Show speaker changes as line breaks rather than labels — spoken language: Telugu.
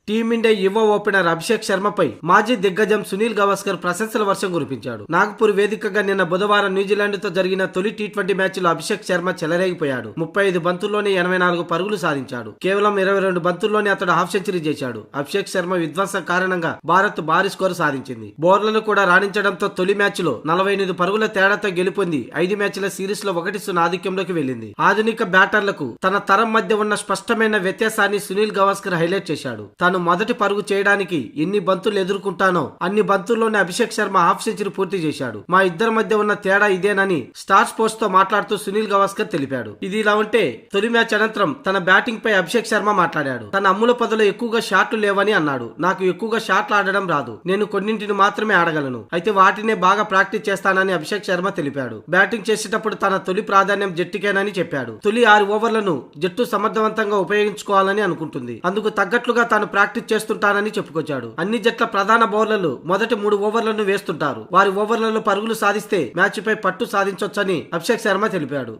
టీమిండియా యువ ఓపెనర్ అభిషేక్ శర్మపై మాజీ దిగ్గజం సునీల్ గవాస్కర్ ప్రశంసల వర్షం కురిపించాడు. నాగపూర్ వేదికగా నిన్న బుధవారం న్యూజిలాండ్ తో జరిగిన తొలి టీ20 మ్యాచ్ లో అభిషేక్ శర్మ చెలరేగిపోయాడు. 35 బంతుల్లోనే 84 పరుగులు సాధించాడు. కేవలం 22 బంతుల్లోనే అతడు హాఫ్ సెంచరీ చేశాడు. అభిషేక్ శర్మ విధ్వంసం కారణంగా భారత్ భారీ స్కోరు సాధించింది. బౌలర్లు కూడా రాణించడంతో తొలి మ్యాచ్ లో 48 పరుగుల తేడాతో గెలుపొంది 5 మ్యాచ్ల సిరీస్ లో 1-0 ఆధిక్యంలోకి వెళ్లింది. ఆధునిక బ్యాటర్లకు తన తరం మధ్య ఉన్న స్పష్టమైన వ్యత్యాసాన్ని సునీల్ గవాస్కర్ హైలైట్ చేశాడు. తాను మొదటి పరుగు చేయడానికి ఎన్ని బంతులు ఎదుర్కొంటానో అన్ని బంతుల్లోనే అభిషేక్ శర్మ హాఫ్ సెంచరీ పూర్తి చేశాడు. మా ఇద్దరి మధ్య ఉన్న తేడా ఇదేనని స్టార్ స్పోర్ట్స్ తో మాట్లాడుతూ సునీల్ గవాస్కర్ తెలిపాడు. ఇది ఇలా ఉంటే తొలి మ్యాచ్ అనంతరం తన బ్యాటింగ్ పై అభిషేక్ శర్మ మాట్లాడాడు. తన అమ్ముల పదలో ఎక్కువగా షాట్లు లేవని అన్నాడు. నాకు ఎక్కువగా షాట్లు ఆడడం రాదు. నేను కొన్నింటిని మాత్రమే ఆడగలను. అయితే వాటినే బాగా ప్రాక్టీస్ చేస్తానని అభిషేక్ శర్మ తెలిపాడు. బ్యాటింగ్ చేసేటప్పుడు తన తొలి ప్రాధాన్యం జట్టుకేనని చెప్పాడు. తొలి 6 ఓవర్లను జట్టు సమర్థవంతంగా ఉపయోగించుకోవాలని అనుకుంటుంది. అందుకు తగ్గట్లుగా తాను ప్రాక్టీస్ చేస్తుంటానని చెప్పుకొచ్చాడు. అన్ని జట్ల ప్రధాన బౌలర్లు మొదటి 3 ఓవర్లను వేస్తుంటారు. వారి ఓవర్లలో పరుగులు సాధిస్తే మ్యాచ్ పై పట్టు సాధించొచ్చని అభిషేక్ శర్మ తెలిపాడు.